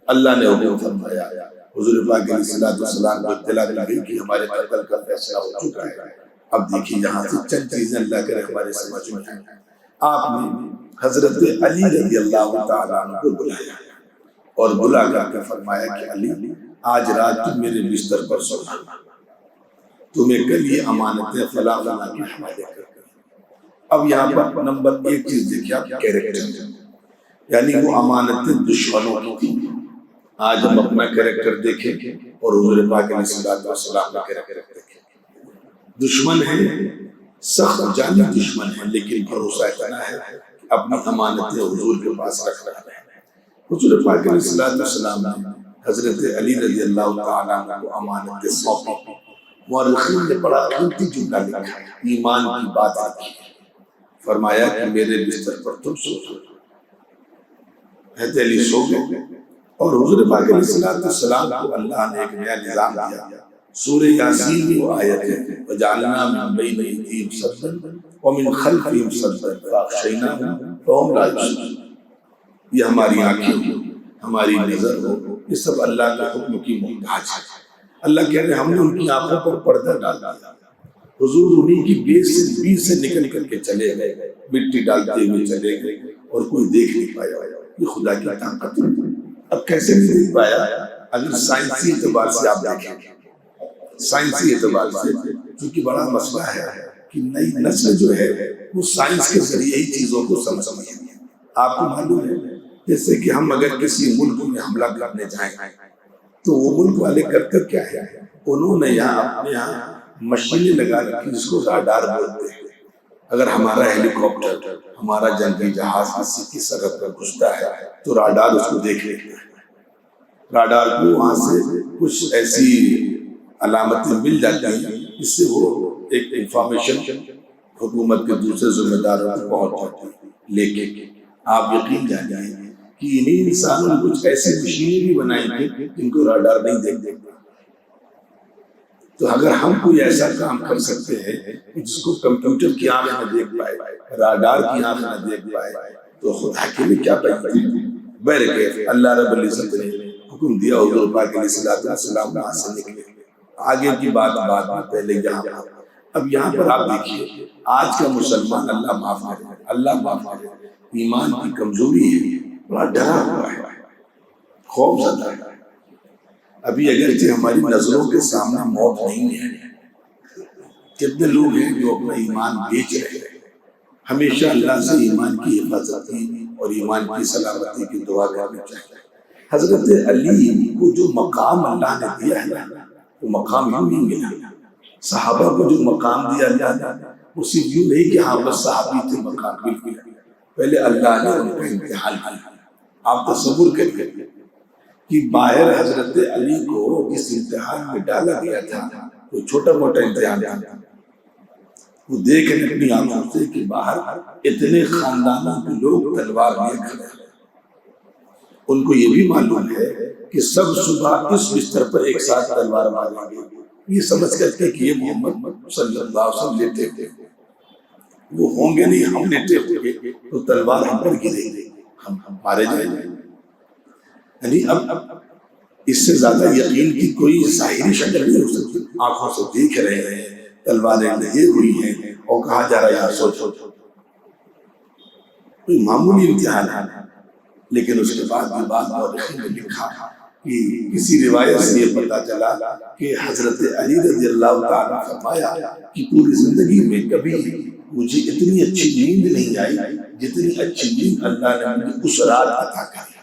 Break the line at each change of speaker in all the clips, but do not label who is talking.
اللہ نے حکم فرمایا، حضور پاک علیہ الصلوۃ والسلام کو اطلاع دی گئی کہ ہمارے قتل کا فیصلہ ہو چکا ہے۔ اب دیکھیے یہاں سے چند چیزیں اللہ کرے ہمارے سمجھ میں آئیں۔ آپ نے حضرت علی رضی اللہ تعالیٰ عنہ کو بلایا اور بلا کر کے فرمایا کہ علی آج رات تم میرے بستر پر سونا، تمہیں کل یہ امانتیں فلاں فلاں کے حوالے کر۔ اب یہاں پر نمبر ایک چیز دیکھیے آپ، کیریکٹر، یعنی وہ امانتیں دشمنوں کی تھی۔ آج ہم اپنا کیریکٹر دیکھیں اور حضور پاک علیہ الصلوۃ والسلام کا کیریکٹر دیکھیں۔ دشمن ہے، سخت جانی دشمن ہے، لیکن بھروسہ اتنا ہے کہ اپنی امانتیں حضور کے پاس رکھ رہا ہے۔ حضور پاک علیہ الصلوۃ والسلام نے حضرت علی رضی اللہ تعالیٰ عنہ کو امانتیں سونپی۔ مورخین نے بڑا قیمتی جملہ لکھا ہے، ایمان کی بات آتی ہے۔ فرمایا کہ میرے بستر پر تم سو جاؤ۔ حضرت علی سو گئے اور حضور پاک علیہ الصلوۃ والسلام کو اللہ نے ایک نیا نظام دیا۔ سورہ یاسین کی وہ آیت ہے، وَجَعَلْنَا مِن بَيْنِ أَيْدِيهِمْ سَدًّا وَمِن خَلْفِهِمْ سَدًّا فَأَغْشَيْنَاهُمْ فَهُمْ لَا يُبْصِرُونَ۔ یہ ہماری آنکھیں ہو، ہماری نظر ہو، یہ سب اللہ کے حکم کی محتاج ہے۔ اللہ کہہ رہے ہم نے ان کی آنکھوں پر پردہ ڈال دیا۔ حضور انہی کی بیچ سے نکل کر کے چلے گئے، مٹی ڈالتے ہوئے چلے گئے اور کوئی دیکھ نہیں پایا۔ یہ خدا کی طاقت ہے۔ اب کیسے نہیں دیکھ پایا؟ اگر سائنسی اعتبار سے آپ دیکھیں، سائنسی اعتبار سے کیونکہ بڑا مسئلہ ہے کہ نئی نسل جو ہے وہ سائنس کے ذریعے ہی چیزوں کو سمجھتی ہے۔ آپ کو معلوم ہے جیسے کہ ہم اگر کسی ملک میں حملہ کرنے جائیں تو وہ ملک والے کرتے کیا ہے، انہوں نے یہاں اپنے یہاں مشینیں لگا رکھی جس کو راڈار بولتے ہیں۔ اگر ہمارا ہیلی کاپٹر، ہمارا جنگی جہاز کسی کی سرحد پر گھستا ہے تو راڈار اس کو دیکھ لیتا ہے۔ راڈار کو وہاں سے کچھ ایسی علامتیں مل جاتی ہیں جس سے وہ ایک انفارمیشن حکومت کے دوسرے ذمہ داروں کو پہنچ جاتی ہے۔ لیکن آپ یقین جانیے کہ انہیں انسانوں نے کچھ ایسی مشینیں بھی بنائی ہیں جن کو راڈار نہیں دیکھتے۔ تو اگر ہم کوئی ایسا کام کر سکتے ہیں جس کو کمپیوٹر کی آنکھ نہ دیکھ پائے، راڈار کی آنکھ نہ دیکھ پائے، تو خدا کے لیے کیا بات ہے۔ بہرکیف اللہ رب العزت نے حکم دیا، حضور پاک علیہ الصلوۃ والسلام وہاں سے نکلے۔ آگے کی بات میں پہلے یہاں پر، اب یہاں پر آپ دیکھیے آج کا مسلمان، اللہ معاف کرے، اللہ معاف کرے، ایمان کی کمزوری ہے، بڑا ڈرا ہوا ہے، خوف زدہ ہے۔ ابھی اگرچہ ہماری نظروں کے سامنے موت نہیں ہے، کتنے لوگ ہیں جو اپنا ایمان بیچ رہے ہیں۔ ہمیشہ اللہ سے ایمان کی حفاظت کی اور ایمان کی سلامتی کی دعا کرنی چاہیے۔ حضرت علی کو جو مقام اللہ نے دیا ہے وہ مقام یوں نہیں ملا۔ صحابہ کو جو مقام دیا اللہ نے وہ صرف یوں نہیں کہ ہاں بس صحابی تھے، مقام بالکل پہلے اللہ نے ان کا امتحان کیا۔ آپ تصور کریے کہ باہر حضرت علی کو جس امتحان میں ڈالا گیا تھا وہ چھوٹا موٹا امتحان تھا۔ وہ دیکھ رہے اپنی آنکھوں سے کہ باہر اتنے خاندانوں کے لوگ تلوار لیے کھڑے ہیں۔ ان کو یہ بھی معلوم ہے کہ سب صبح اس بستر پر ایک ساتھ تلوار ماریں گے، یہ سمجھ کرتے کہ یہ محمد صلی اللہ علیہ وسلم لیٹے تھے، وہ ہوں گے نہیں، ہم لیٹے ہوں گے تو تلوار ہم پر گرے گی، ہم مارے جائیں گے۔ یعنی اب اس سے زیادہ یقین کی کوئی ظاہری شکل نہیں ہو سکتی۔ آنکھوں سے دیکھ رہے ہیں، تلواریں لگی ہوئی ہیں اور کہا جا رہا ہے سوچو، کوئی معمولی امتحان ہے۔ لیکن اس کے بعد بھی بعض مورخین نے لکھا کہ کسی روایت سے یہ پتہ چلا کہ حضرت علی رضی اللہ تعالیٰ نے فرمایا کہ پوری زندگی میں کبھی مجھے اتنی اچھی نیند نہیں آئی جتنی اچھی نیند اللہ نے مجھے اس رات عطا کی۔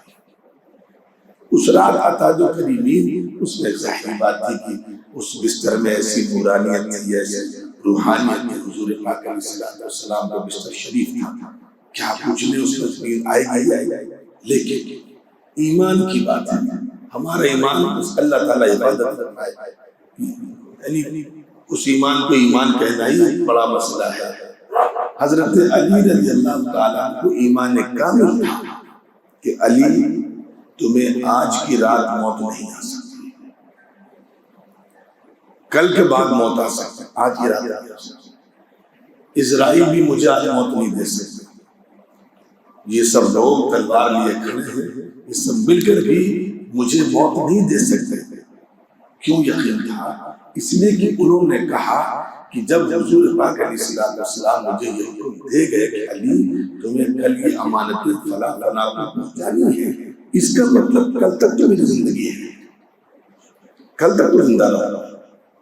اس رات عطا جو کری نیند، اس میں ظاہری بات تھی کہ اس بستر میں ایسی نورانیت تھی، ایسی روحانیت تھی۔ حضور پاک علیہ الصلوۃ والسلام کا بستر شریف تھا، کیا پوچھنے اس میں نیند آئے گی؟ لیکن ایمان کی بات ہے، ہمارا ایمان اللہ تعالیٰ عبادت فرمائے، یعنی اس ایمان کو ایمان کہنا ہی بڑا مسئلہ ہے۔ حضرت علی رضی اللہ تعالیٰ کو ایمان کامل تھا کہ علی تمہیں آج کی رات موت نہیں آ سکتی، کل کے بعد موت آ سکتی، آج کی رات نہیں آ سکتی، اسرائیل بھی مجھے آج موت نہیں دے سکتے۔ یہ سب لوگ تلوار لیے کھڑے ہیں، یہ سب مل کر بھی مجھے موت نہیں دے سکتے. کیوں یقین تھا؟ اس لیے کہ انہوں نے کہا کہ جب حضور پاک علیہ السلام مجھے یہ حکم دے گئے کہ علی تمہیں کل یہ امانت فلاں فلاں کو پہنچانی ہے، اس کا مطلب کل تک جو میری زندگی ہے، کل تک تو زندہ رہا،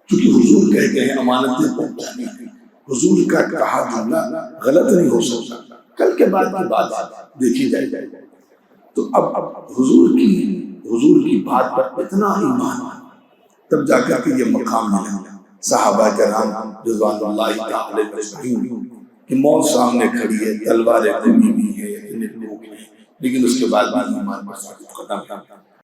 کیونکہ حضور کہہ گئے امانتیں پہنچانی ہے. حضور کا کہا جملہ غلط نہیں ہو سکتا. کل کے بعد کی بات دیکھی جائے. تو اب حضور کی بات پر اتنا ایمان، تب جا کر کے یہ مقام ملا. صحابہ کرام رضوان اللہ تعالی اجمعین کہ موت سامنے کھڑی ہے، تلواریں کھڑی ہوئی ہیں، اتنے لوگ ہیں، لیکن اس کے بعد بھی ایمان پر ثابت قدم ہے.